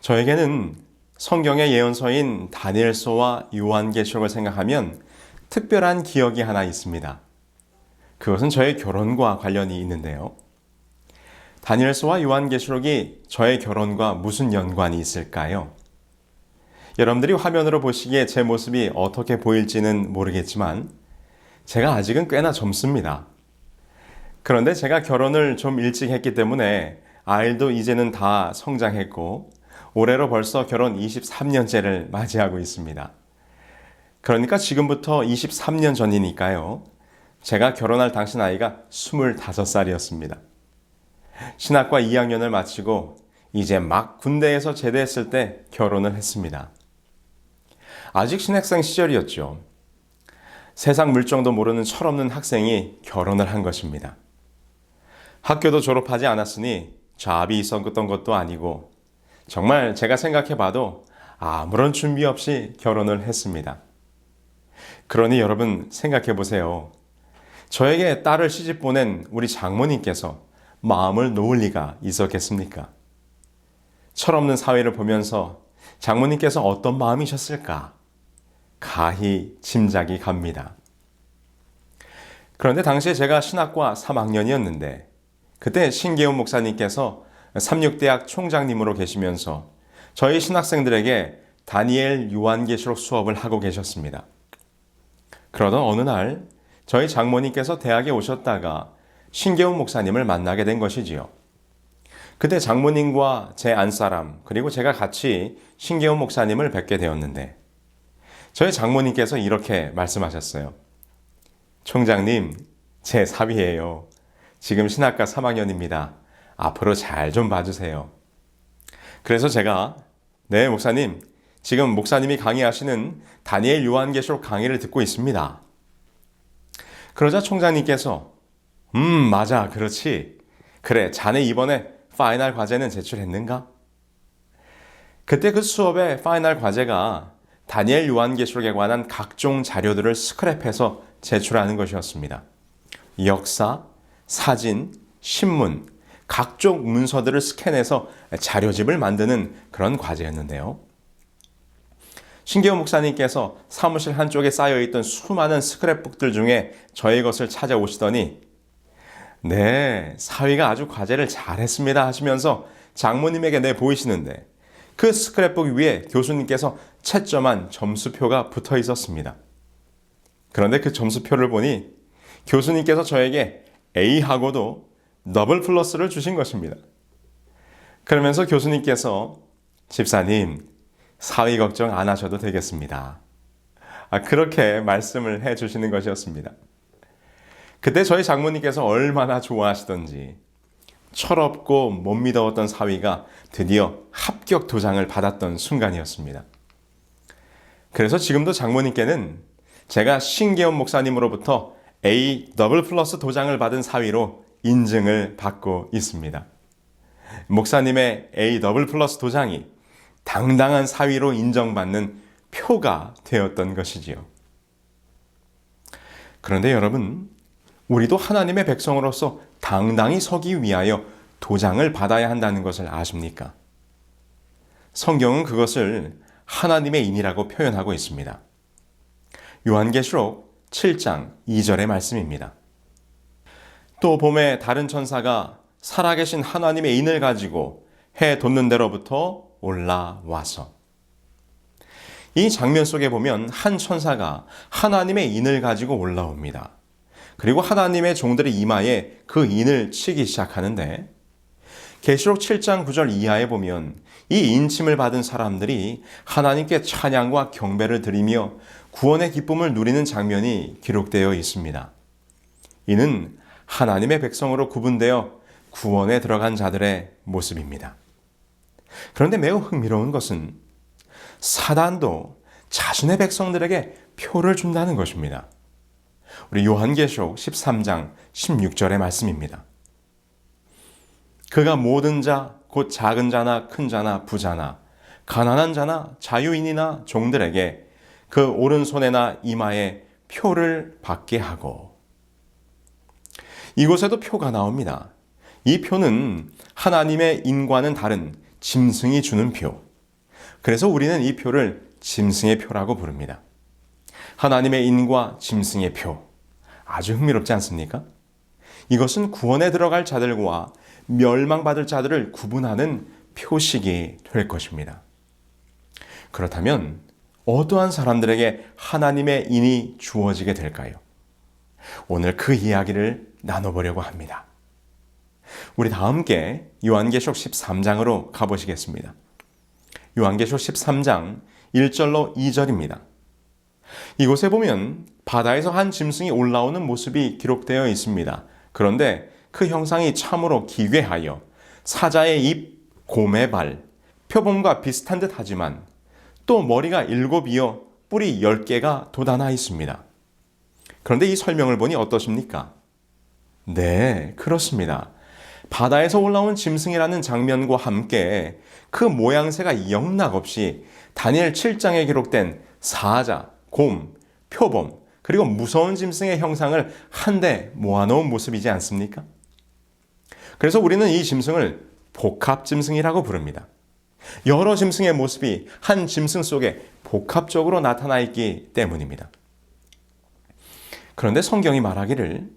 저에게는 성경의 예언서인 다니엘서와 요한계시록을 생각하면 특별한 기억이 하나 있습니다. 그것은 저의 결혼과 관련이 있는데요. 다니엘서와 요한계시록이 저의 결혼과 무슨 연관이 있을까요? 여러분들이 화면으로 보시기에 제 모습이 어떻게 보일지는 모르겠지만 제가 아직은 꽤나 젊습니다. 그런데 제가 결혼을 좀 일찍 했기 때문에 아이도 이제는 다 성장했고 올해로 벌써 결혼 23년째를 맞이하고 있습니다. 그러니까 지금부터 23년 전이니까요. 제가 결혼할 당시 나이가 25살이었습니다. 신학과 2학년을 마치고 이제 막 군대에서 제대했을 때 결혼을 했습니다. 아직 신학생 시절이었죠. 세상 물정도 모르는 철없는 학생이 결혼을 한 것입니다. 학교도 졸업하지 않았으니 잡이 있었던 것도 아니고 정말 제가 생각해봐도 아무런 준비 없이 결혼을 했습니다. 그러니 여러분 생각해보세요. 저에게 딸을 시집 보낸 우리 장모님께서 마음을 놓을 리가 있었겠습니까? 철없는 사회를 보면서 장모님께서 어떤 마음이셨을까? 가히 짐작이 갑니다. 그런데 당시에 제가 신학과 3학년이었는데 그때 신계훈 목사님께서 삼육대학 총장님으로 계시면서 저희 신학생들에게 다니엘 요한계시록 수업을 하고 계셨습니다. 그러던 어느 날 저희 장모님께서 대학에 오셨다가 신계훈 목사님을 만나게 된 것이지요. 그때 장모님과 제 안사람 그리고 제가 같이 신계훈 목사님을 뵙게 되었는데 저희 장모님께서 이렇게 말씀하셨어요. 총장님, 제 사위예요. 지금 신학과 3학년입니다. 앞으로 잘 좀 봐주세요. 그래서 제가 네 목사님, 지금 목사님이 강의하시는 다니엘 요한계시록 강의를 듣고 있습니다. 그러자 총장님께서 맞아, 그렇지. 그래, 자네 이번에 파이널 과제는 제출했는가? 그때 그 수업의 파이널 과제가 다니엘 요한계시록에 관한 각종 자료들을 스크랩해서 제출하는 것이었습니다. 역사, 사진, 신문, 각종 문서들을 스캔해서 자료집을 만드는 그런 과제였는데요. 신계훈 목사님께서 사무실 한쪽에 쌓여있던 수많은 스크랩북들 중에 저의 것을 찾아오시더니 네, 사위가 아주 과제를 잘했습니다 하시면서 장모님에게 내보이시는데 그 스크랩북 위에 교수님께서 채점한 점수표가 붙어 있었습니다. 그런데 그 점수표를 보니 교수님께서 저에게 A하고도 더블 플러스를 주신 것입니다. 그러면서 교수님께서 집사님, 사위 걱정 안 하셔도 되겠습니다. 그렇게 말씀을 해주시는 것이었습니다. 그때 저희 장모님께서 얼마나 좋아하시던지 철없고 못 믿어왔던 사위가 드디어 합격 도장을 받았던 순간이었습니다. 그래서 지금도 장모님께는 제가 신계훈 목사님으로부터 A 더블 플러스 도장을 받은 사위로 인증을 받고 있습니다. 목사님의 A 더블 플러스 도장이 당당한 사위로 인정받는 표가 되었던 것이지요. 그런데 여러분, 우리도 하나님의 백성으로서 당당히 서기 위하여 도장을 받아야 한다는 것을 아십니까? 성경은 그것을 하나님의 인이라고 표현하고 있습니다. 요한계시록 7장 2절의 말씀입니다. 또 봄에 다른 천사가 살아계신 하나님의 인을 가지고 해 돋는 데로부터 올라와서 이 장면 속에 보면 한 천사가 하나님의 인을 가지고 올라옵니다. 그리고 하나님의 종들의 이마에 그 인을 치기 시작하는데 계시록 7장 9절 이하에 보면 이 인침을 받은 사람들이 하나님께 찬양과 경배를 드리며 구원의 기쁨을 누리는 장면이 기록되어 있습니다. 이는 하나님의 백성으로 구분되어 구원에 들어간 자들의 모습입니다. 그런데 매우 흥미로운 것은 사단도 자신의 백성들에게 표를 준다는 것입니다. 우리 요한계시록 13장 16절의 말씀입니다. 그가 모든 자, 곧 작은 자나 큰 자나 부자나 가난한 자나 자유인이나 종들에게 그 오른손에나 이마에 표를 받게 하고 이곳에도 표가 나옵니다. 이 표는 하나님의 인과는 다른 짐승이 주는 표, 그래서 우리는 이 표를 짐승의 표라고 부릅니다. 하나님의 인과 짐승의 표. 아주 흥미롭지 않습니까? 이것은 구원에 들어갈 자들과 멸망받을 자들을 구분하는 표식이 될 것입니다. 그렇다면 어떠한 사람들에게 하나님의 인이 주어지게 될까요? 오늘 그 이야기를 나눠보려고 합니다. 우리 다 함께 요한계시록 13장으로 가보시겠습니다. 요한계시록 13장 1절로 2절입니다. 이곳에 보면 바다에서 한 짐승이 올라오는 모습이 기록되어 있습니다. 그런데 그 형상이 참으로 기괴하여 사자의 입, 곰의 발, 표범과 비슷한 듯 하지만 또 머리가 7이어 뿔이 10개가 돋아나 있습니다. 그런데 이 설명을 보니 어떠십니까? 네, 그렇습니다. 바다에서 올라온 짐승이라는 장면과 함께 그 모양새가 영락없이 다니엘 7장에 기록된 사자, 곰, 표범, 그리고 무서운 짐승의 형상을 한데 모아놓은 모습이지 않습니까? 그래서 우리는 이 짐승을 복합짐승이라고 부릅니다. 여러 짐승의 모습이 한 짐승 속에 복합적으로 나타나 있기 때문입니다. 그런데 성경이 말하기를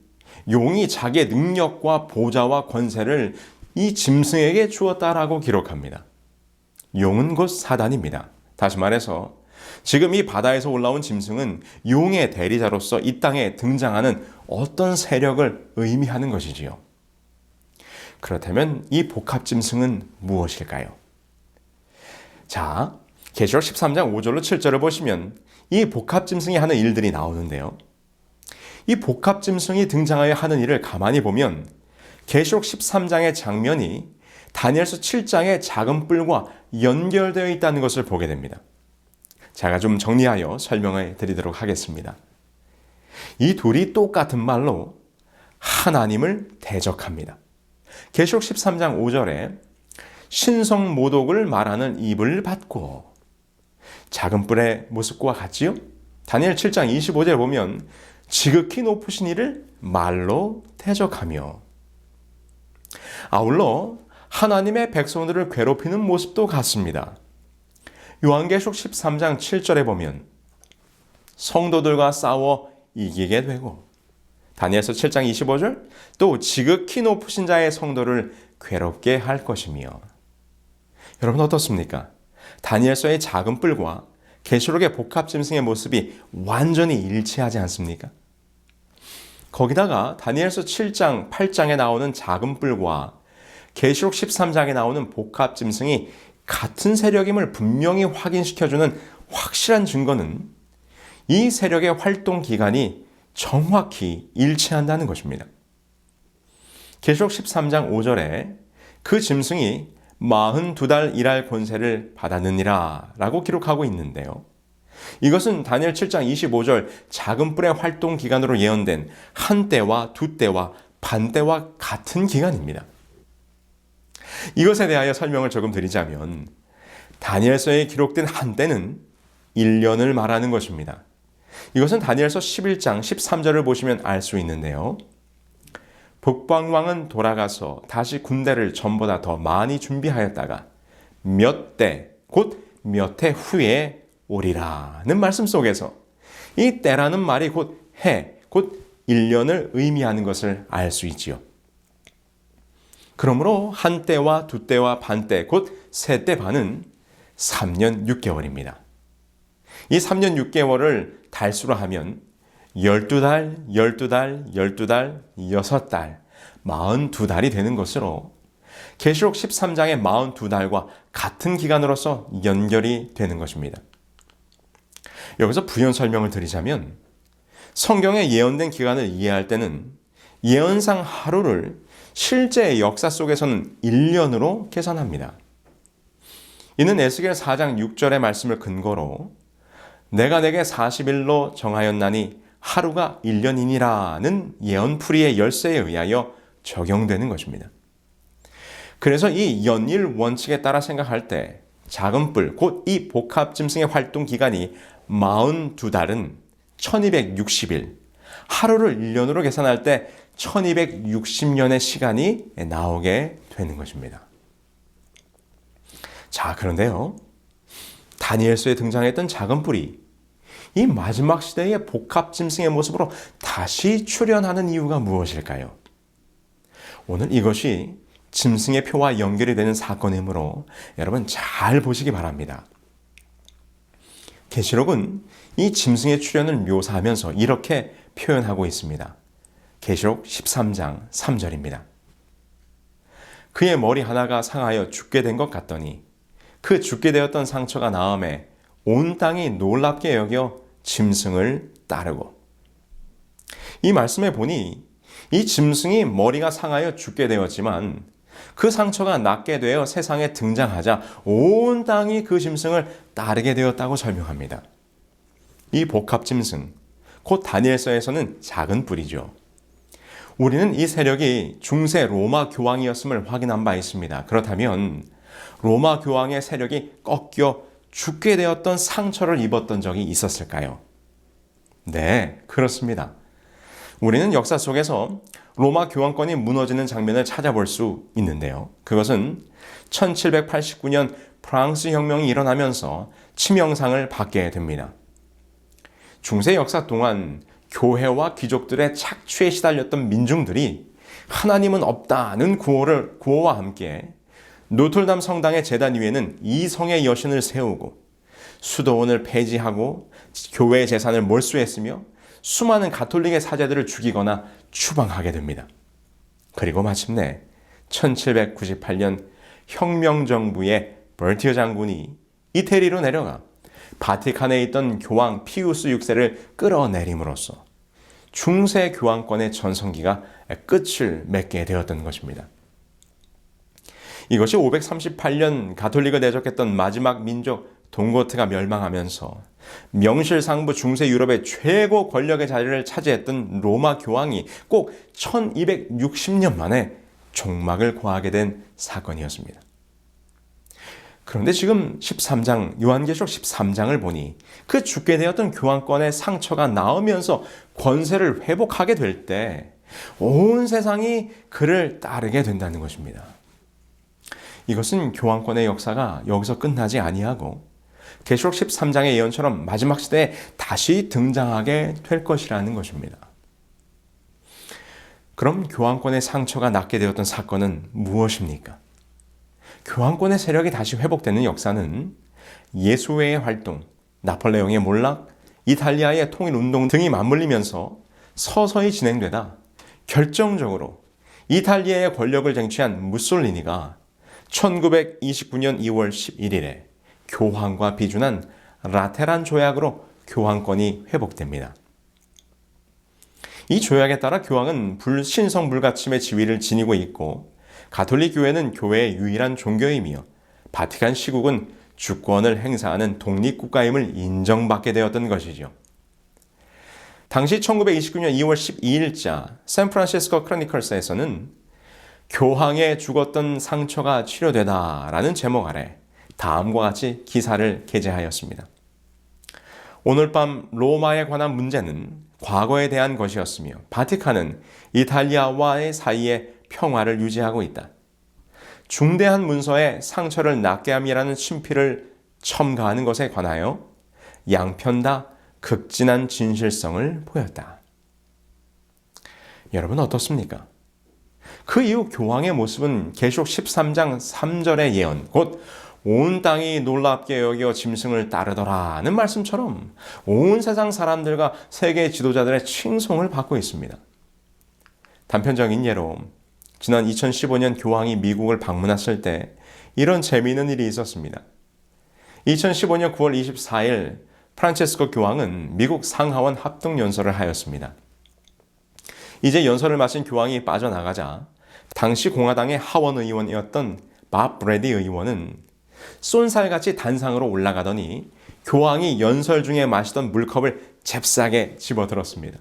용이 자기의 능력과 보좌와 권세를 이 짐승에게 주었다라고 기록합니다. 용은 곧 사단입니다. 다시 말해서 지금 이 바다에서 올라온 짐승은 용의 대리자로서 이 땅에 등장하는 어떤 세력을 의미하는 것이지요. 그렇다면 이 복합짐승은 무엇일까요? 자, 계시록 13장 5절로 7절을 보시면 이 복합짐승이 하는 일들이 나오는데요. 이 복합짐승이 등장하여 하는 일을 가만히 보면 계시록 13장의 장면이 다니엘서 7장의 작은 뿔과 연결되어 있다는 것을 보게 됩니다. 제가 좀 정리하여 설명해 드리도록 하겠습니다. 이 둘이 똑같은 말로 하나님을 대적합니다. 계시록 13장 5절에 신성 모독을 말하는 입을 받고 작은 뿔의 모습과 같지요? 다니엘 7장 25절에 보면 지극히 높으신 이를 말로 대적하며 아울러 하나님의 백성들을 괴롭히는 모습도 같습니다. 요한계시록 13장 7절에 보면 성도들과 싸워 이기게 되고 다니엘서 7장 25절 또 지극히 높으신 자의 성도를 괴롭게 할 것이며 여러분 어떻습니까? 다니엘서의 작은 뿔과 계시록의 복합짐승의 모습이 완전히 일치하지 않습니까? 거기다가 다니엘서 7장, 8장에 나오는 작은 뿔과 계시록 13장에 나오는 복합짐승이 같은 세력임을 분명히 확인시켜주는 확실한 증거는 이 세력의 활동 기간이 정확히 일치한다는 것입니다. 계시록 13장 5절에 그 짐승이 42달 일할 권세를 받았느니라 라고 기록하고 있는데요. 이것은 다니엘 7장 25절 작은 뿔의 활동 기간으로 예언된 한때와 두때와 반때와 같은 기간입니다. 이것에 대하여 설명을 조금 드리자면 다니엘서에 기록된 한때는 1년을 말하는 것입니다. 이것은 다니엘서 11장 13절을 보시면 알 수 있는데요. 북방왕은 돌아가서 다시 군대를 전보다 더 많이 준비하였다가 몇 때, 곧 몇 해 후에 오리라는 말씀 속에서 이 때라는 말이 곧 해, 곧 1년을 의미하는 것을 알 수 있지요. 그러므로 한 때와 두 때와 반 때, 곧 세 때 반은 3년 6개월입니다. 이 3년 6개월을 달수로 하면 12달, 12달, 12달, 6달, 42달이 되는 것으로 계시록 13장의 42달과 같은 기간으로서 연결이 되는 것입니다. 여기서 부연 설명을 드리자면 성경에 예언된 기간을 이해할 때는 예언상 하루를 실제 역사 속에서는 1년으로 계산합니다. 이는 에스겔 4장 6절의 말씀을 근거로 내가 내게 40일로 정하였나니 하루가 1년이니라는 예언풀이의 열쇠에 의하여 적용되는 것입니다. 그래서 이 연일 원칙에 따라 생각할 때 작은 뿔, 곧 이 복합짐승의 활동 기간이 42달은 1260일, 하루를 1년으로 계산할 때 1260년의 시간이 나오게 되는 것입니다. 자, 그런데요. 다니엘서에 등장했던 작은 뿔이 이 마지막 시대의 복합 짐승의 모습으로 다시 출현하는 이유가 무엇일까요? 오늘 이것이 짐승의 표와 연결이 되는 사건이므로 여러분 잘 보시기 바랍니다. 계시록은 이 짐승의 출현을 묘사하면서 이렇게 표현하고 있습니다. 계시록 13장 3절입니다. 그의 머리 하나가 상하여 죽게 된 것 같더니 그 죽게 되었던 상처가 나음에 온 땅이 놀랍게 여겨 짐승을 따르고. 이 말씀에 보니 이 짐승이 머리가 상하여 죽게 되었지만 그 상처가 낫게 되어 세상에 등장하자 온 땅이 그 짐승을 따르게 되었다고 설명합니다. 이 복합 짐승, 곧 다니엘서에서는 작은 뿔이죠. 우리는 이 세력이 중세 로마 교황이었음을 확인한 바 있습니다. 그렇다면 로마 교황의 세력이 꺾여 죽게 되었던 상처를 입었던 적이 있었을까요? 네, 그렇습니다. 우리는 역사 속에서 로마 교황권이 무너지는 장면을 찾아볼 수 있는데요. 그것은 1789년 프랑스 혁명이 일어나면서 치명상을 받게 됩니다. 중세 역사 동안 교회와 귀족들의 착취에 시달렸던 민중들이 하나님은 없다는 구호와 함께 노틀담 성당의 제단 위에는 이성의 여신을 세우고 수도원을 폐지하고 교회의 재산을 몰수했으며 수많은 가톨릭의 사제들을 죽이거나 추방하게 됩니다. 그리고 마침내 1798년 혁명정부의 버티어 장군이 이태리로 내려가 바티칸에 있던 교황 피우스 6세를 끌어내림으로써 중세 교황권의 전성기가 끝을 맺게 되었던 것입니다. 이것이 538년 가톨릭을 대적했던 마지막 민족 동고트가 멸망하면서 명실상부 중세 유럽의 최고 권력의 자리를 차지했던 로마 교황이 꼭 1260년 만에 종막을 고하게 된 사건이었습니다. 그런데 지금 13장, 요한계시록 13장을 보니 그 죽게 되었던 교황권의 상처가 나으면서 권세를 회복하게 될 때 온 세상이 그를 따르게 된다는 것입니다. 이것은 교황권의 역사가 여기서 끝나지 아니하고 계시록 13장의 예언처럼 마지막 시대에 다시 등장하게 될 것이라는 것입니다. 그럼 교황권의 상처가 낫게 되었던 사건은 무엇입니까? 교황권의 세력이 다시 회복되는 역사는 예수회의 활동, 나폴레옹의 몰락, 이탈리아의 통일운동 등이 맞물리면서 서서히 진행되다 결정적으로 이탈리아의 권력을 쟁취한 무솔리니가 1929년 2월 11일에 교황과 비준한 라테란 조약으로 교황권이 회복됩니다. 이 조약에 따라 교황은 불신성 불가침의 지위를 지니고 있고 가톨릭 교회는 교회의 유일한 종교이며 바티칸 시국은 주권을 행사하는 독립국가임을 인정받게 되었던 것이죠. 당시 1929년 2월 12일자 샌프란시스코 크로니클스에서는 교황의 죽었던 상처가 치료되다라는 제목 아래 다음과 같이 기사를 게재하였습니다. 오늘 밤 로마에 관한 문제는 과거에 대한 것이었으며 바티칸은 이탈리아와의 사이에 평화를 유지하고 있다. 중대한 문서에 상처를 낫게 함이라는 친필을 첨가하는 것에 관하여 양편 다 극진한 진실성을 보였다. 여러분 어떻습니까? 그 이후 교황의 모습은 계시록 13장 3절의 예언, 곧 온 땅이 놀랍게 여겨 짐승을 따르더라는 말씀처럼 온 세상 사람들과 세계 지도자들의 칭송을 받고 있습니다. 단편적인 예로 지난 2015년 교황이 미국을 방문했을 때 이런 재미있는 일이 있었습니다. 2015년 9월 24일 프란체스코 교황은 미국 상하원 합동연설을 하였습니다. 이제 연설을 마친 교황이 빠져나가자 당시 공화당의 하원 의원이었던 밥 브래디 의원은 쏜살같이 단상으로 올라가더니 교황이 연설 중에 마시던 물컵을 잽싸게 집어들었습니다.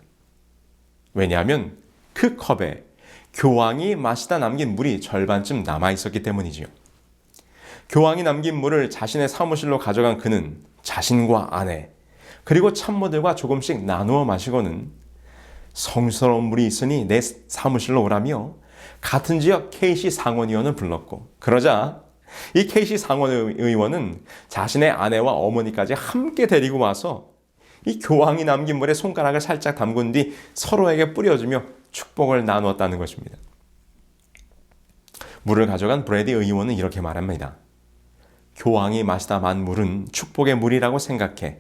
왜냐하면 그 컵에 교황이 마시다 남긴 물이 절반쯤 남아있었기 때문이지요. 교황이 남긴 물을 자신의 사무실로 가져간 그는 자신과 아내 그리고 참모들과 조금씩 나누어 마시고는 성스러운 물이 있으니 내 사무실로 오라며 같은 지역 KC 상원의원을 불렀고 그러자 이 케이시 상원 의원은 자신의 아내와 어머니까지 함께 데리고 와서 이 교황이 남긴 물에 손가락을 살짝 담근 뒤 서로에게 뿌려주며 축복을 나누었다는 것입니다. 물을 가져간 브래디 의원은 이렇게 말합니다. 교황이 마시다 만 물은 축복의 물이라고 생각해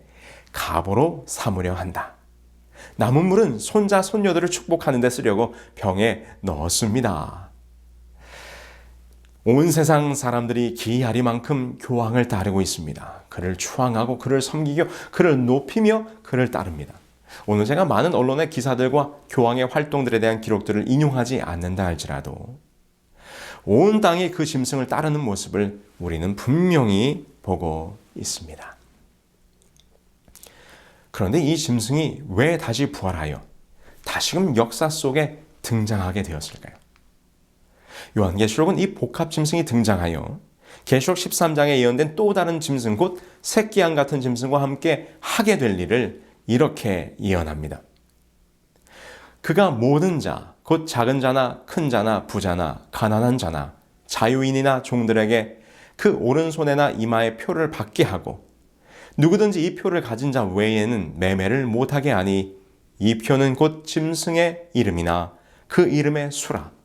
갑오로 삼으려 한다. 남은 물은 손자, 손녀들을 축복하는 데 쓰려고 병에 넣었습니다. 온 세상 사람들이 기이하리만큼 교황을 따르고 있습니다. 그를 추앙하고 그를 섬기고 그를 높이며 그를 따릅니다. 오늘 제가 많은 언론의 기사들과 교황의 활동들에 대한 기록들을 인용하지 않는다 할지라도 온 땅이 그 짐승을 따르는 모습을 우리는 분명히 보고 있습니다. 그런데 이 짐승이 왜 다시 부활하여 다시금 역사 속에 등장하게 되었을까요? 요한계시록은 이 복합 짐승이 등장하여 계시록 13장에 예언된 또 다른 짐승 곧 새끼양 같은 짐승과 함께 하게 될 일을 이렇게 예언합니다. 그가 모든 자, 곧 작은 자나 큰 자나 부자나 가난한 자나 자유인이나 종들에게 그 오른손에나 이마에 표를 받게 하고 누구든지 이 표를 가진 자 외에는 매매를 못하게 하니 이 표는 곧 짐승의 이름이나 그 이름의 수라.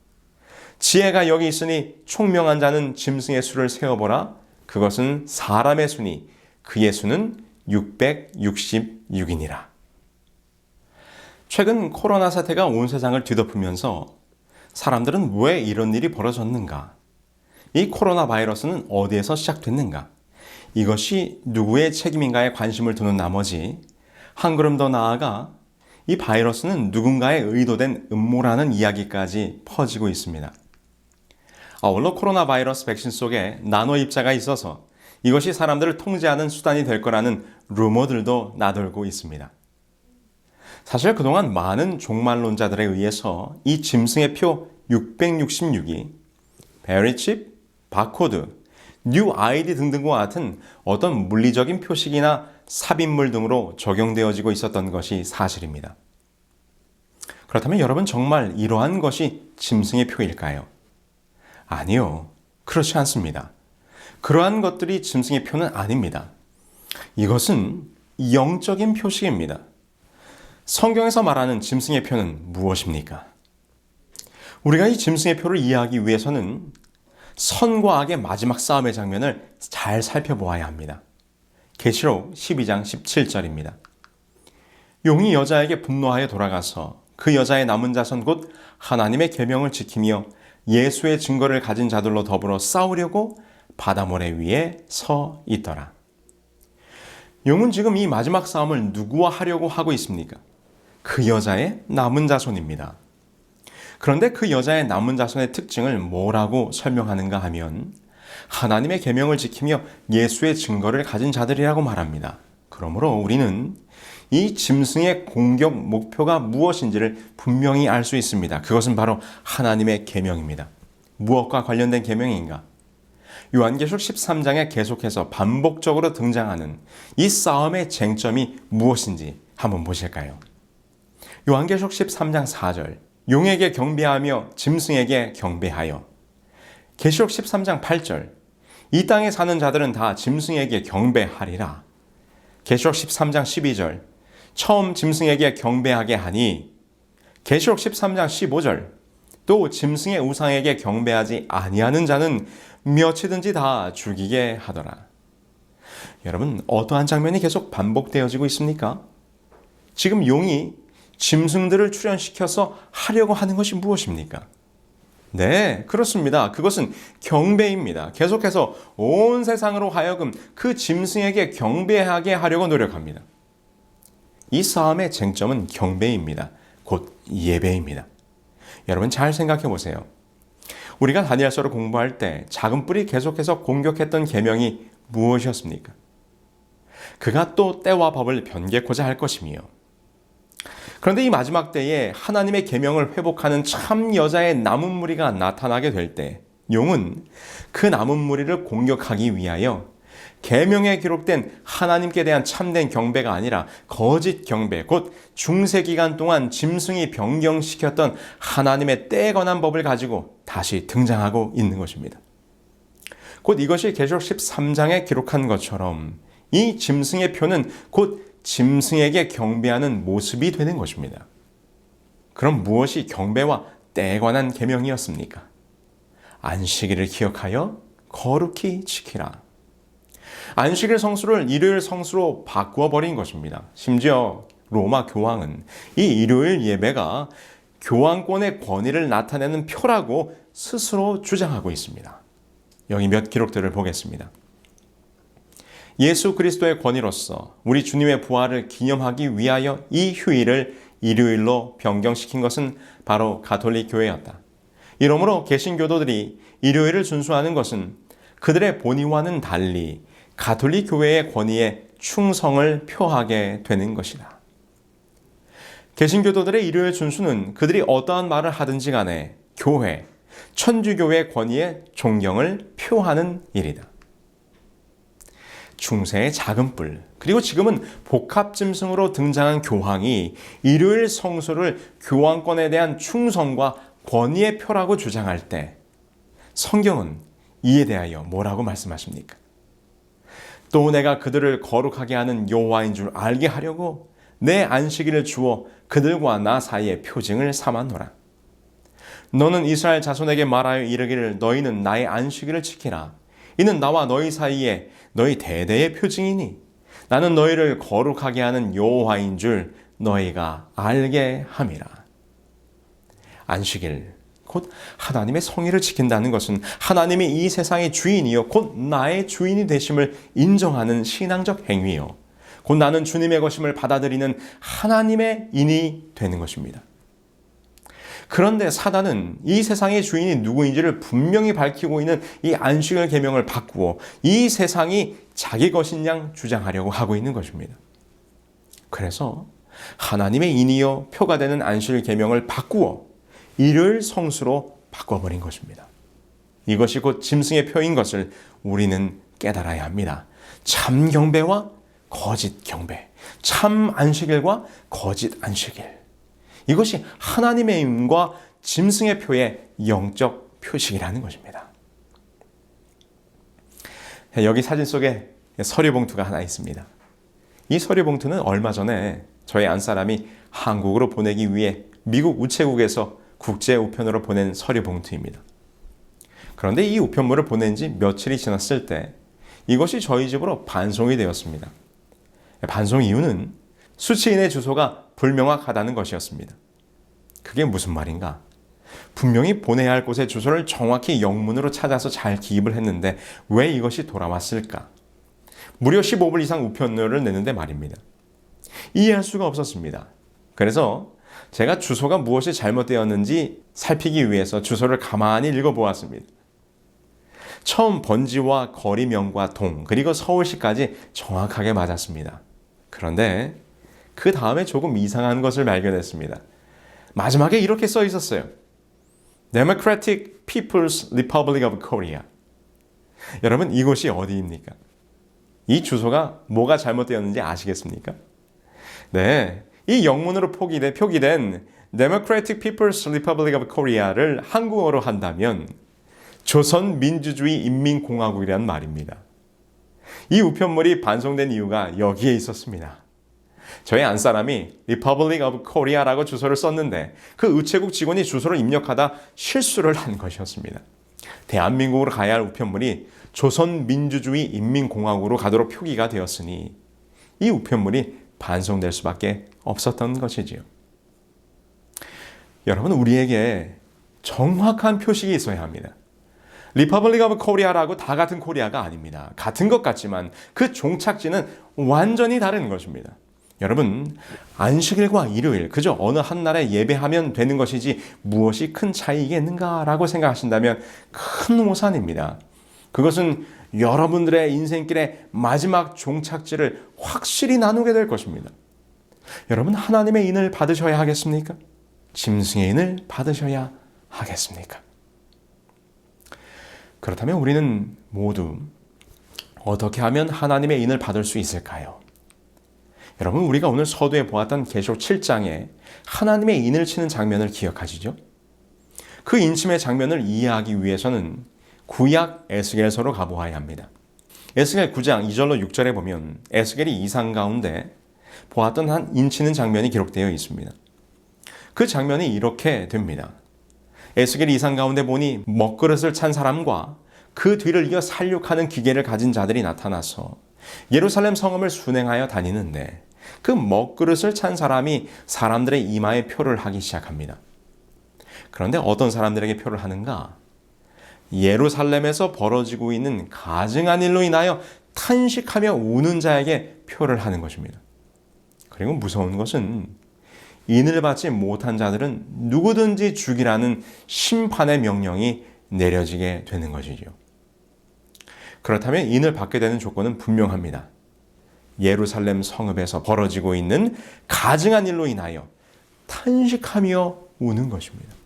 지혜가 여기 있으니 총명한 자는 짐승의 수를 세어보라. 그것은 사람의 수니 그의 수는 666이니라. 최근 코로나 사태가 온 세상을 뒤덮으면서 사람들은 왜 이런 일이 벌어졌는가? 이 코로나 바이러스는 어디에서 시작됐는가? 이것이 누구의 책임인가에 관심을 두는 나머지 한 걸음 더 나아가 이 바이러스는 누군가의 의도된 음모라는 이야기까지 퍼지고 있습니다. 아울러 코로나 바이러스 백신 속에 나노 입자가 있어서 이것이 사람들을 통제하는 수단이 될 거라는 루머들도 나돌고 있습니다. 사실 그동안 많은 종말론자들에 의해서 이 짐승의 표 666이 베리칩, 바코드, 뉴 아이디 등등과 같은 어떤 물리적인 표식이나 삽입물 등으로 적용되어지고 있었던 것이 사실입니다. 그렇다면 여러분 정말 이러한 것이 짐승의 표일까요? 아니요. 그렇지 않습니다. 그러한 것들이 짐승의 표는 아닙니다. 이것은 영적인 표식입니다. 성경에서 말하는 짐승의 표는 무엇입니까? 우리가 이 짐승의 표를 이해하기 위해서는 선과 악의 마지막 싸움의 장면을 잘 살펴보아야 합니다. 계시록 12장 17절입니다. 용이 여자에게 분노하여 돌아가서 그 여자의 남은 자손 곧 하나님의 계명을 지키며 예수의 증거를 가진 자들로 더불어 싸우려고 바다 모래 위에 서 있더라. 용은 지금 이 마지막 싸움을 누구와 하려고 하고 있습니까? 그 여자의 남은 자손입니다. 그런데 그 여자의 남은 자손의 특징을 뭐라고 설명하는가 하면 하나님의 계명을 지키며 예수의 증거를 가진 자들이라고 말합니다. 그러므로 우리는 이 짐승의 공격 목표가 무엇인지를 분명히 알 수 있습니다. 그것은 바로 하나님의 계명입니다. 무엇과 관련된 계명인가? 요한계시록 13장에 계속해서 반복적으로 등장하는 이 싸움의 쟁점이 무엇인지 한번 보실까요? 요한계시록 13장 4절 용에게 경배하며 짐승에게 경배하여. 계시록 13장 8절 이 땅에 사는 자들은 다 짐승에게 경배하리라. 계시록 13장 12절 처음 짐승에게 경배하게 하니. 계시록 13장 15절 또 짐승의 우상에게 경배하지 아니하는 자는 몇이든지 다 죽이게 하더라. 여러분 어떠한 장면이 계속 반복되어지고 있습니까? 지금 용이 짐승들을 출현시켜서 하려고 하는 것이 무엇입니까? 네, 그렇습니다. 그것은 경배입니다. 계속해서 온 세상으로 하여금 그 짐승에게 경배하게 하려고 노력합니다. 이 싸움의 쟁점은 경배입니다. 곧 예배입니다. 여러분 잘 생각해 보세요. 우리가 다니엘서를 공부할 때 작은 뿔이 계속해서 공격했던 계명이 무엇이었습니까? 그가 또 때와 법을 변개코자 할 것이며 그런데 이 마지막 때에 하나님의 계명을 회복하는 참 여자의 남은 무리가 나타나게 될 때 용은 그 남은 무리를 공격하기 위하여 계명에 기록된 하나님께 대한 참된 경배가 아니라 거짓 경배, 곧 중세 기간 동안 짐승이 변경시켰던 하나님의 때에 관한 법을 가지고 다시 등장하고 있는 것입니다. 곧 이것이 계시록 13장에 기록한 것처럼 이 짐승의 표는 곧 짐승에게 경배하는 모습이 되는 것입니다. 그럼 무엇이 경배와 때에 관한 계명이었습니까? 안식일을 기억하여 거룩히 지키라. 안식일 성수를 일요일 성수로 바꾸어 버린 것입니다. 심지어 로마 교황은 이 일요일 예배가 교황권의 권위를 나타내는 표라고 스스로 주장하고 있습니다. 여기 몇 기록들을 보겠습니다. 예수 그리스도의 권위로서 우리 주님의 부활을 기념하기 위하여 이 휴일을 일요일로 변경시킨 것은 바로 가톨릭 교회였다. 이러므로 개신교도들이 일요일을 준수하는 것은 그들의 본의와는 달리 가톨릭 교회의 권위에 충성을 표하게 되는 것이다. 개신교도들의 일요일 준수는 그들이 어떠한 말을 하든지 간에 교회, 천주교의 권위에 존경을 표하는 일이다. 중세의 작은 뿔, 그리고 지금은 복합짐승으로 등장한 교황이 일요일 성수를 교황권에 대한 충성과 권위의 표라고 주장할 때 성경은 이에 대하여 뭐라고 말씀하십니까? 또 내가 그들을 거룩하게 하는 여호와인 줄 알게 하려고 내 안식일을 주어 그들과 나 사이에 표징을 삼았노라. 너는 이스라엘 자손에게 말하여 이르기를 너희는 나의 안식일을 지키라. 이는 나와 너희 사이에 너희 대대의 표징이니 나는 너희를 거룩하게 하는 여호와인 줄 너희가 알게 함이라. 안식일, 곧 하나님의 성의를 지킨다는 것은 하나님이 이 세상의 주인이요 곧 나의 주인이 되심을 인정하는 신앙적 행위요 곧 나는 주님의 것임을 받아들이는 하나님의 인이 되는 것입니다. 그런데 사단은 이 세상의 주인이 누구인지를 분명히 밝히고 있는 이 안식일 계명을 바꾸어 이 세상이 자기 것인 양 주장하려고 하고 있는 것입니다. 그래서 하나님의 인이요 표가 되는 안식일 계명을 바꾸어 일요일 성수로 바꿔버린 것입니다. 이것이 곧 짐승의 표인 것을 우리는 깨달아야 합니다. 참 경배와 거짓 경배, 참 안식일과 거짓 안식일. 이것이 하나님의 임과 짐승의 표의 영적 표식이라는 것입니다. 여기 사진 속에 서류 봉투가 하나 있습니다. 이 서류 봉투는 얼마 전에 저희 안사람이 한국으로 보내기 위해 미국 우체국에서 국제 우편으로 보낸 서류 봉투입니다. 그런데 이 우편물을 보낸 지 며칠이 지났을 때 이것이 저희 집으로 반송이 되었습니다. 반송 이유는 수취인의 주소가 불명확하다는 것이었습니다. 그게 무슨 말인가? 분명히 보내야 할 곳의 주소를 정확히 영문으로 찾아서 잘 기입을 했는데 왜 이것이 돌아왔을까? 무려 15불 이상 우편료를 내는데 말입니다. 이해할 수가 없었습니다. 그래서 제가 주소가 무엇이 잘못되었는지 살피기 위해서 주소를 가만히 읽어보았습니다. 처음 번지와 거리명과 동, 그리고 서울시까지 정확하게 맞았습니다. 그런데 그 다음에 조금 이상한 것을 발견했습니다. 마지막에 이렇게 써 있었어요. Democratic People's Republic of Korea. 여러분, 이곳이 어디입니까? 이 주소가 뭐가 잘못되었는지 아시겠습니까? 네, 이 영문으로 표기된 Democratic People's Republic of Korea를 한국어로 한다면 조선민주주의 인민공화국이란 말입니다. 이 우편물이 반송된 이유가 여기에 있었습니다. 저희 안사람이 Republic of Korea라고 주소를 썼는데 그 우체국 직원이 주소를 입력하다 실수를 한 것이었습니다. 대한민국으로 가야 할 우편물이 조선민주주의 인민공화국으로 가도록 표기가 되었으니 이 우편물이 반송될 수밖에 없었던 것이지요. 여러분, 우리에게 정확한 표식이 있어야 합니다. Republic of Korea라고 다 같은 코리아가 아닙니다. 같은 것 같지만 그 종착지는 완전히 다른 것입니다. 여러분, 안식일과 일요일 그저 어느 한 날에 예배하면 되는 것이지 무엇이 큰 차이겠는가라고 생각하신다면 큰 오산입니다. 그것은 여러분들의 인생길의 마지막 종착지를 확실히 나누게 될 것입니다. 여러분, 하나님의 인을 받으셔야 하겠습니까? 짐승의 인을 받으셔야 하겠습니까? 그렇다면 우리는 모두 어떻게 하면 하나님의 인을 받을 수 있을까요? 여러분, 우리가 오늘 서두에 보았던 계시록 7장에 하나님의 인을 치는 장면을 기억하시죠? 그 인침의 장면을 이해하기 위해서는 구약 에스겔서로 가보아야 합니다. 에스겔 9장 2절로 6절에 보면 에스겔이 이상 가운데 보았던 한 인치는 장면이 기록되어 있습니다. 그 장면이 이렇게 됩니다. 에스겔이 이상 가운데 보니 먹그릇을 찬 사람과 그 뒤를 이어 살육하는 기계를 가진 자들이 나타나서 예루살렘 성읍을 순행하여 다니는데 그 먹그릇을 찬 사람이 사람들의 이마에 표를 하기 시작합니다. 그런데 어떤 사람들에게 표를 하는가? 예루살렘에서 벌어지고 있는 가증한 일로 인하여 탄식하며 우는 자에게 표를 하는 것입니다. 그리고 무서운 것은 인을 받지 못한 자들은 누구든지 죽이라는 심판의 명령이 내려지게 되는 것이죠. 그렇다면 인을 받게 되는 조건은 분명합니다. 예루살렘 성읍에서 벌어지고 있는 가증한 일로 인하여 탄식하며 우는 것입니다.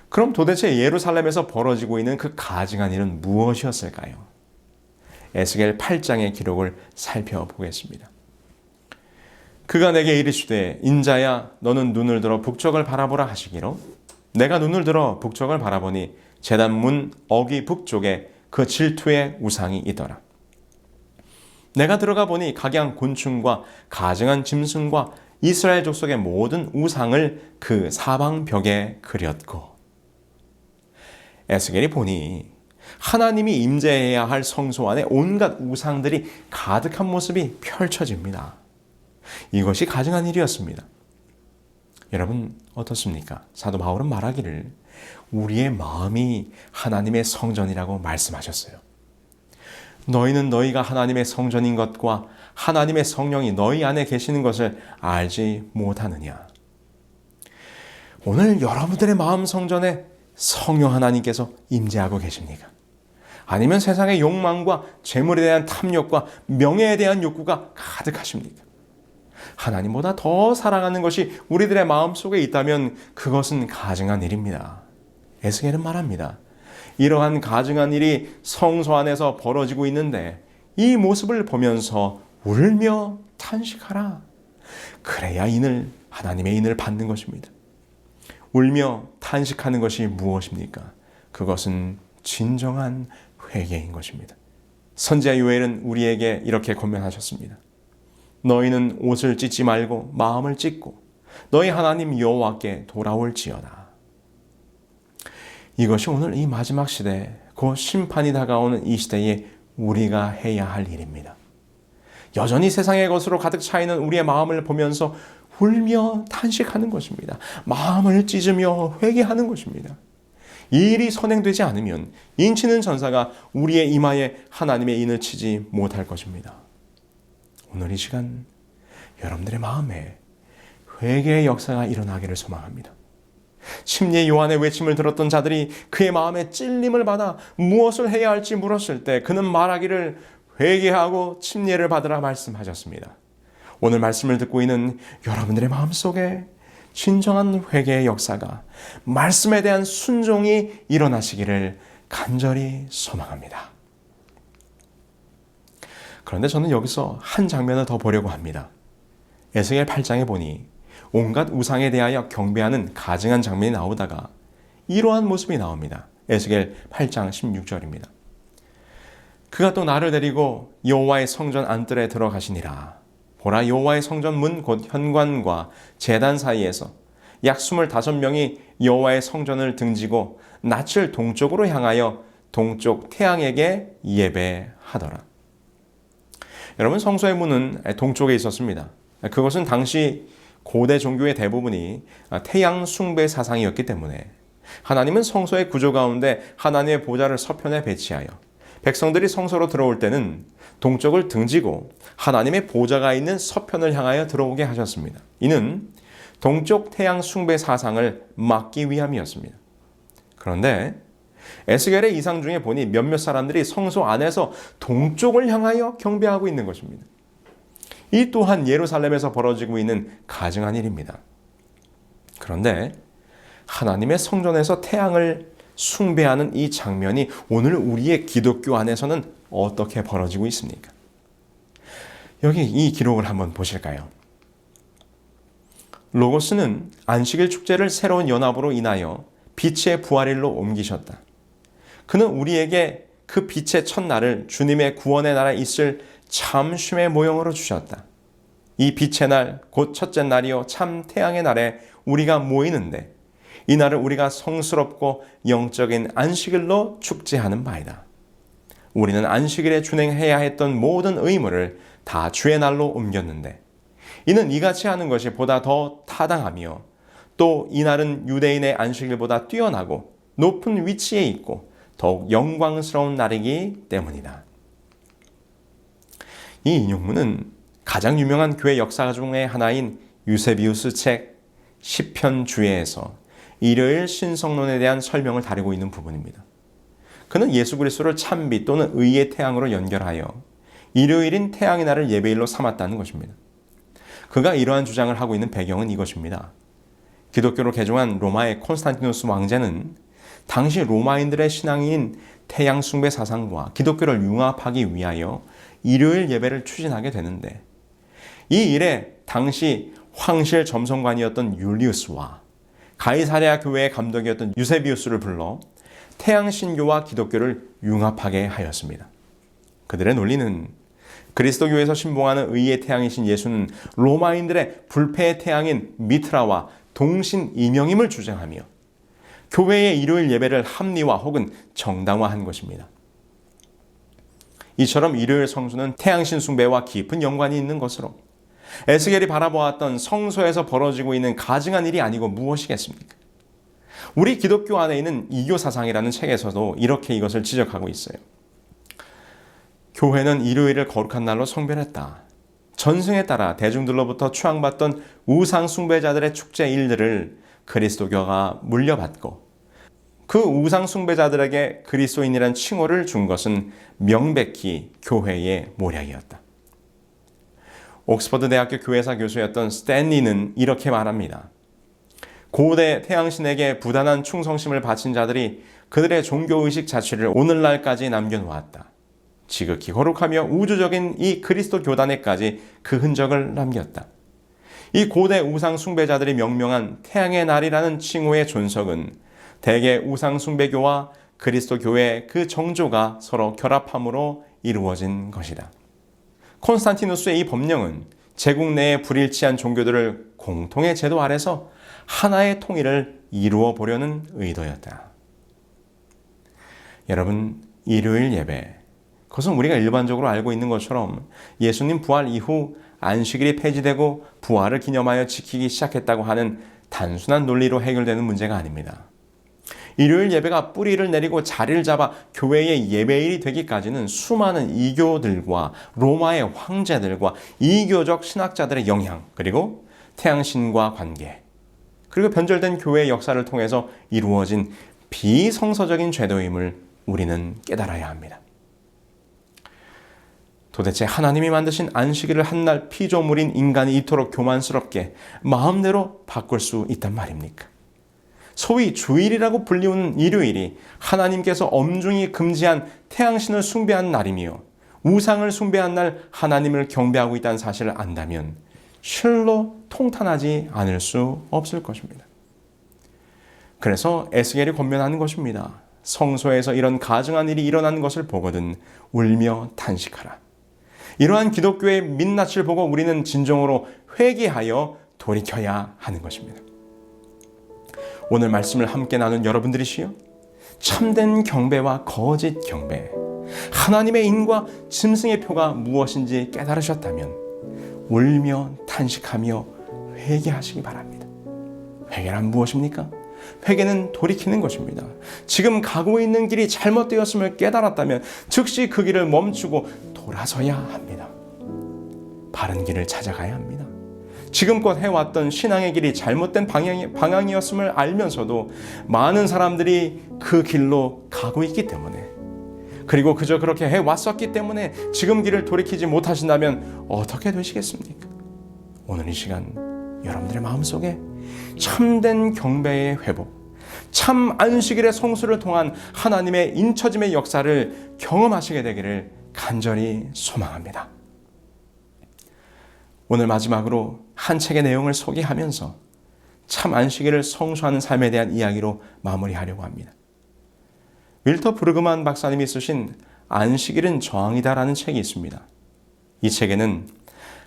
그럼 도대체 예루살렘에서 벌어지고 있는 그 가증한 일은 무엇이었을까요? 에스겔 8장의 기록을 살펴보겠습니다. 그가 내게 이르시되 인자야 너는 눈을 들어 북쪽을 바라보라 하시기로 내가 눈을 들어 북쪽을 바라보니 제단 문 어귀 북쪽에 그 질투의 우상이 있더라. 내가 들어가 보니 각양 곤충과 가증한 짐승과 이스라엘 족속의 모든 우상을 그 사방 벽에 그렸고 에스겔이 보니 하나님이 임재해야 할 성소 안에 온갖 우상들이 가득한 모습이 펼쳐집니다. 이것이 가증한 일이었습니다. 여러분 어떻습니까? 사도 바울은 말하기를 우리의 마음이 하나님의 성전이라고 말씀하셨어요. 너희는 너희가 하나님의 성전인 것과 하나님의 성령이 너희 안에 계시는 것을 알지 못하느냐. 오늘 여러분들의 마음 성전에 성령 하나님께서 임재하고 계십니까? 아니면 세상의 욕망과 재물에 대한 탐욕과 명예에 대한 욕구가 가득하십니까? 하나님보다 더 사랑하는 것이 우리들의 마음속에 있다면 그것은 가증한 일입니다. 에스겔은 말합니다. 이러한 가증한 일이 성소 안에서 벌어지고 있는데 이 모습을 보면서 울며 탄식하라. 그래야 하나님의 인을 받는 것입니다. 울며 탄식하는 것이 무엇입니까? 그것은 진정한 회개인 것입니다. 선지자 요엘은 우리에게 이렇게 권면하셨습니다. 너희는 옷을 찢지 말고 마음을 찢고 너희 하나님 여호와께 돌아올지어다. 이것이 오늘 이 마지막 시대, 곧 심판이 다가오는 이 시대에 우리가 해야 할 일입니다. 여전히 세상의 것으로 가득 차 있는 우리의 마음을 보면서 울며 탄식하는 것입니다. 마음을 찢으며 회개하는 것입니다. 이 일이 선행되지 않으면 인치는 전사가 우리의 이마에 하나님의 인을 치지 못할 것입니다. 오늘 이 시간 여러분들의 마음에 회개의 역사가 일어나기를 소망합니다. 침례 요한의 외침을 들었던 자들이 그의 마음에 찔림을 받아 무엇을 해야 할지 물었을 때 그는 말하기를 회개하고 침례를 받으라 말씀하셨습니다. 오늘 말씀을 듣고 있는 여러분들의 마음속에 진정한 회개의 역사가 말씀에 대한 순종이 일어나시기를 간절히 소망합니다. 그런데 저는 여기서 한 장면을 더 보려고 합니다. 에스겔 8장에 보니 온갖 우상에 대하여 경배하는 가증한 장면이 나오다가 이러한 모습이 나옵니다. 에스겔 8장 16절입니다. 그가 또 나를 데리고 여호와의 성전 안뜰에 들어가시니라. 보라 여호와의 성전 문 곧 현관과 제단 사이에서 약 25명이 여호와의 성전을 등지고 낯을 동쪽으로 향하여 동쪽 태양에게 예배하더라. 여러분 성소의 문은 동쪽에 있었습니다. 그것은 당시 고대 종교의 대부분이 태양 숭배 사상이었기 때문에 하나님은 성소의 구조 가운데 하나님의 보좌를 서편에 배치하여 백성들이 성소로 들어올 때는 동쪽을 등지고 하나님의 보좌가 있는 서편을 향하여 들어오게 하셨습니다. 이는 동쪽 태양 숭배 사상을 막기 위함이었습니다. 그런데 에스겔의 이상 중에 보니 몇몇 사람들이 성소 안에서 동쪽을 향하여 경배하고 있는 것입니다. 이 또한 예루살렘에서 벌어지고 있는 가증한 일입니다. 그런데 하나님의 성전에서 태양을 숭배하는 이 장면이 오늘 우리의 기독교 안에서는 어떻게 벌어지고 있습니까? 여기 이 기록을 한번 보실까요? 로고스는 안식일 축제를 새로운 연합으로 인하여 빛의 부활일로 옮기셨다. 그는 우리에게 그 빛의 첫날을 주님의 구원의 날에 있을 참 쉼의 모형으로 주셨다. 이 빛의 날, 곧 첫째 날이요 참 태양의 날에 우리가 모이는데 이 날을 우리가 성스럽고 영적인 안식일로 축제하는 바이다. 우리는 안식일에 준행해야 했던 모든 의무를 다 주의 날로 옮겼는데 이는 이같이 하는 것이 보다 더 타당하며 또 이 날은 유대인의 안식일보다 뛰어나고 높은 위치에 있고 더욱 영광스러운 날이기 때문이다. 이 인용문은 가장 유명한 교회 역사 중의 하나인 유세비우스 책 시편 주에에서 일요일 신성론에 대한 설명을 다루고 있는 부분입니다. 그는 예수 그리스도를 찬빛 또는 의의 태양으로 연결하여 일요일인 태양의 날을 예배일로 삼았다는 것입니다. 그가 이러한 주장을 하고 있는 배경은 이것입니다. 기독교로 개종한 로마의 콘스탄티누스 왕제는 당시 로마인들의 신앙인 태양 숭배 사상과 기독교를 융합하기 위하여 일요일 예배를 추진하게 되는데 이 일에 당시 황실 점성관이었던 율리우스와 가이사랴 교회의 감독이었던 유세비우스를 불러 태양 신교와 기독교를 융합하게 하였습니다. 그들의 논리는 그리스도교에서 신봉하는 의의 태양이신 예수는 로마인들의 불패의 태양인 미트라와 동신 이명임을 주장하며 교회의 일요일 예배를 합리화 혹은 정당화한 것입니다. 이처럼 일요일 성수는 태양신 숭배와 깊은 연관이 있는 것으로 에스겔이 바라보았던 성소에서 벌어지고 있는 가증한 일이 아니고 무엇이겠습니까? 우리 기독교 안에 있는 이교 사상이라는 책에서도 이렇게 이것을 지적하고 있어요. 교회는 일요일을 거룩한 날로 성별했다. 전승에 따라 대중들로부터 추앙받던 우상 숭배자들의 축제 일들을 그리스도교가 물려받고 그 우상 숭배자들에게 그리스도인이란 칭호를 준 것은 명백히 교회의 모략이었다. 옥스퍼드 대학교 교회사 교수였던 스탠리는 이렇게 말합니다. 고대 태양신에게 부단한 충성심을 바친 자들이 그들의 종교의식 자체를 오늘날까지 남겨놓았다. 지극히 거룩하며 우주적인 이 그리스도 교단에까지 그 흔적을 남겼다. 이 고대 우상 숭배자들이 명명한 태양의 날이라는 칭호의 존속은 대개 우상 숭배교와 그리스도 교회의 그 정조가 서로 결합함으로 이루어진 것이다. 콘스탄티누스의 이 법령은 제국 내의 불일치한 종교들을 공통의 제도 아래서 하나의 통일을 이루어 보려는 의도였다. 여러분, 일요일 예배, 그것은 우리가 일반적으로 알고 있는 것처럼 예수님 부활 이후 안식일이 폐지되고 부활을 기념하여 지키기 시작했다고 하는 단순한 논리로 해결되는 문제가 아닙니다. 일요일 예배가 뿌리를 내리고 자리를 잡아 교회의 예배일이 되기까지는 수많은 이교들과 로마의 황제들과 이교적 신학자들의 영향, 그리고 태양신과 관계, 그리고 변절된 교회의 역사를 통해서 이루어진 비성서적인 제도임을 우리는 깨달아야 합니다. 도대체 하나님이 만드신 안식일을 한날 피조물인 인간이 이토록 교만스럽게 마음대로 바꿀 수 있단 말입니까? 소위 주일이라고 불리우는 일요일이 하나님께서 엄중히 금지한 태양신을 숭배한 날이며 우상을 숭배한 날 하나님을 경배하고 있다는 사실을 안다면 실로 통탄하지 않을 수 없을 것입니다. 그래서 에스겔이 권면하는 것입니다. 성소에서 이런 가증한 일이 일어나는 것을 보거든 울며 탄식하라. 이러한 기독교의 민낯을 보고 우리는 진정으로 회개하여 돌이켜야 하는 것입니다. 오늘 말씀을 함께 나눈 여러분들이시여, 참된 경배와 거짓 경배, 하나님의 인과 짐승의 표가 무엇인지 깨달으셨다면 울며 탄식하며 회개하시기 바랍니다. 회개란 무엇입니까? 회개는 돌이키는 것입니다. 지금 가고 있는 길이 잘못되었음을 깨달았다면 즉시 그 길을 멈추고 돌아서야 합니다. 바른 길을 찾아가야 합니다. 지금껏 해왔던 신앙의 길이 잘못된 방향이었음을 알면서도 많은 사람들이 그 길로 가고 있기 때문에, 그리고 그저 그렇게 해왔었기 때문에 지금 길을 돌이키지 못하신다면 어떻게 되시겠습니까? 오늘 이 시간 여러분들의 마음속에 참된 경배의 회복, 참 안식일의 성수를 통한 하나님의 인처짐의 역사를 경험하시게 되기를 간절히 소망합니다. 오늘 마지막으로 한 책의 내용을 소개하면서 참 안식일을 성수하는 삶에 대한 이야기로 마무리하려고 합니다. 윌터 브르그만 박사님이 쓰신 안식일은 저항이다라는 책이 있습니다. 이 책에는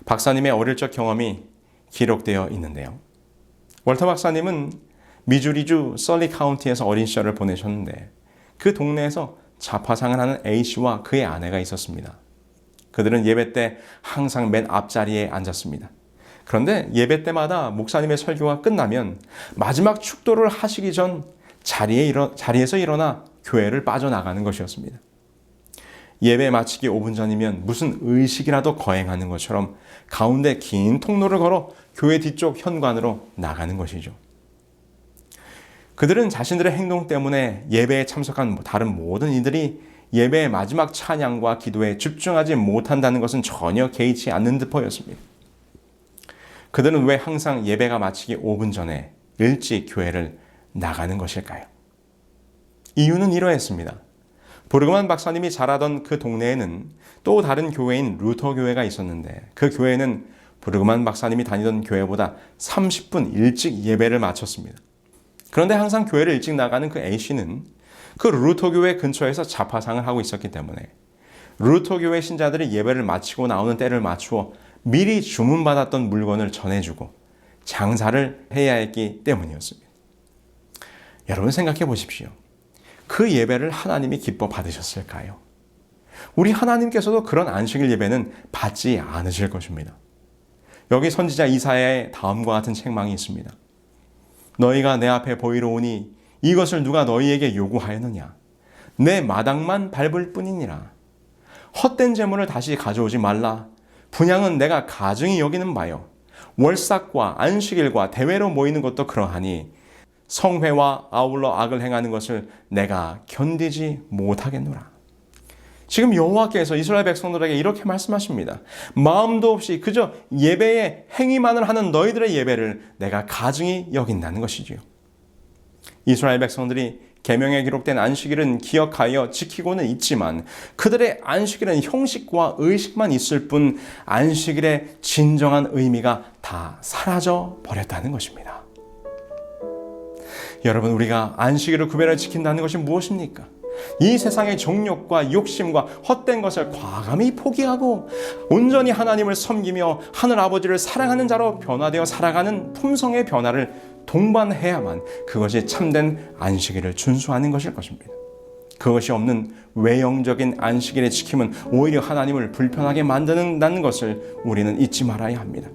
박사님의 어릴 적 경험이 기록되어 있는데요. 월터 박사님은 미주리주 썰리 카운티에서 어린 시절을 보내셨는데 그 동네에서 자파상을 하는 A씨와 그의 아내가 있었습니다. 그들은 예배 때 항상 맨 앞자리에 앉았습니다. 그런데 예배 때마다 목사님의 설교가 끝나면 마지막 축도를 하시기 전 자리에서 일어나 교회를 빠져나가는 것이었습니다. 예배 마치기 5분 전이면 무슨 의식이라도 거행하는 것처럼 가운데 긴 통로를 걸어 교회 뒤쪽 현관으로 나가는 것이죠. 그들은 자신들의 행동 때문에 예배에 참석한 다른 모든 이들이 예배의 마지막 찬양과 기도에 집중하지 못한다는 것은 전혀 개의치 않는 듯 보였습니다. 그들은 왜 항상 예배가 마치기 5분 전에 일찍 교회를 나가는 것일까요? 이유는 이러했습니다. 브르그만 박사님이 자라던 그 동네에는 또 다른 교회인 루터 교회가 있었는데 그 교회는 브르그만 박사님이 다니던 교회보다 30분 일찍 예배를 마쳤습니다. 그런데 항상 교회를 일찍 나가는 그 A씨는 그 루터 교회 근처에서 자파상을 하고 있었기 때문에 루터 교회 신자들이 예배를 마치고 나오는 때를 맞추어 미리 주문받았던 물건을 전해주고 장사를 해야 했기 때문이었습니다. 여러분 생각해 보십시오. 그 예배를 하나님이 기뻐 받으셨을까요? 우리 하나님께서도 그런 안식일 예배는 받지 않으실 것입니다. 여기 선지자 이사야의 다음과 같은 책망이 있습니다. 너희가 내 앞에 보이러 오니 이것을 누가 너희에게 요구하였느냐? 내 마당만 밟을 뿐이니라. 헛된 재물을 다시 가져오지 말라. 분향은 내가 가증히 여기는 바요. 월삭과 안식일과 대회로 모이는 것도 그러하니 성회와 아울러 악을 행하는 것을 내가 견디지 못하겠노라. 지금 여호와께서 이스라엘 백성들에게 이렇게 말씀하십니다. 마음도 없이 그저 예배에 행위만을 하는 너희들의 예배를 내가 가증히 여긴다는 것이지요. 이스라엘 백성들이 계명에 기록된 안식일은 기억하여 지키고는 있지만 그들의 안식일은 형식과 의식만 있을 뿐 안식일의 진정한 의미가 다 사라져 버렸다는 것입니다. 여러분, 우리가 안식일을 구별을 지킨다는 것이 무엇입니까? 이 세상의 정욕과 욕심과 헛된 것을 과감히 포기하고 온전히 하나님을 섬기며 하늘 아버지를 사랑하는 자로 변화되어 살아가는 품성의 변화를 동반해야만 그것이 참된 안식일을 준수하는 것일 것입니다. 그것이 없는 외형적인 안식일의 지킴은 오히려 하나님을 불편하게 만드는 것을 우리는 잊지 말아야 합니다.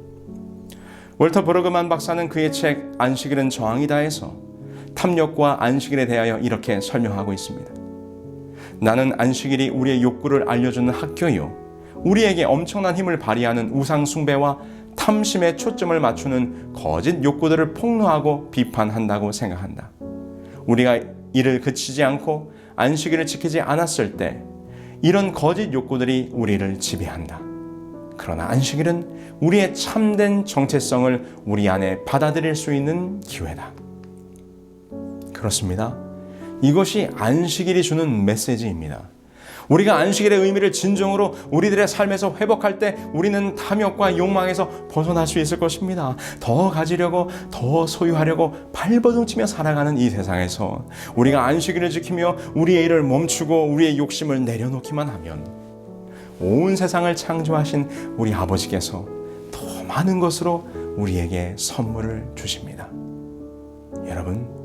월터 브르그만 박사는 그의 책 안식일은 저항이다에서 탐욕과 안식일에 대하여 이렇게 설명하고 있습니다. 나는 안식일이 우리의 욕구를 알려주는 학교요, 우리에게 엄청난 힘을 발휘하는 우상 숭배와 탐심에 초점을 맞추는 거짓 욕구들을 폭로하고 비판한다고 생각한다. 우리가 이를 그치지 않고 안식일을 지키지 않았을 때 이런 거짓 욕구들이 우리를 지배한다. 그러나 안식일은 우리의 참된 정체성을 우리 안에 받아들일 수 있는 기회다. 그렇습니다. 이것이 안식일이 주는 메시지입니다. 우리가 안식일의 의미를 진정으로 우리들의 삶에서 회복할 때 우리는 탐욕과 욕망에서 벗어날 수 있을 것입니다. 더 가지려고, 더 소유하려고 발버둥치며 살아가는 이 세상에서 우리가 안식일을 지키며 우리의 일을 멈추고 우리의 욕심을 내려놓기만 하면 온 세상을 창조하신 우리 아버지께서 더 많은 것으로 우리에게 선물을 주십니다. 여러분,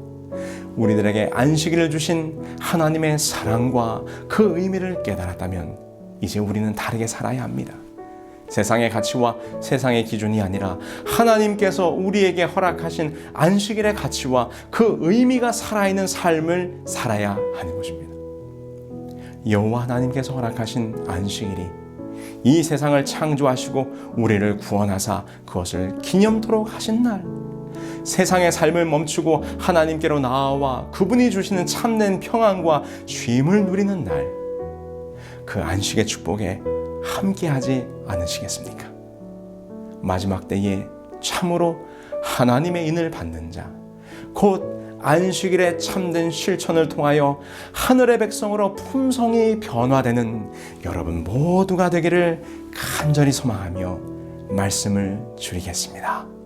우리들에게 안식일을 주신 하나님의 사랑과 그 의미를 깨달았다면 이제 우리는 다르게 살아야 합니다. 세상의 가치와 세상의 기준이 아니라 하나님께서 우리에게 허락하신 안식일의 가치와 그 의미가 살아있는 삶을 살아야 하는 것입니다. 여호와 하나님께서 허락하신 안식일이 이 세상을 창조하시고 우리를 구원하사 그것을 기념토록 하신 날, 세상의 삶을 멈추고 하나님께로 나아와 그분이 주시는 참된 평안과 쉼을 누리는 날, 그 안식의 축복에 함께하지 않으시겠습니까? 마지막 때에 참으로 하나님의 인을 받는 자, 곧 안식일의 참된 실천을 통하여 하늘의 백성으로 품성이 변화되는 여러분 모두가 되기를 간절히 소망하며 말씀을 드리겠습니다.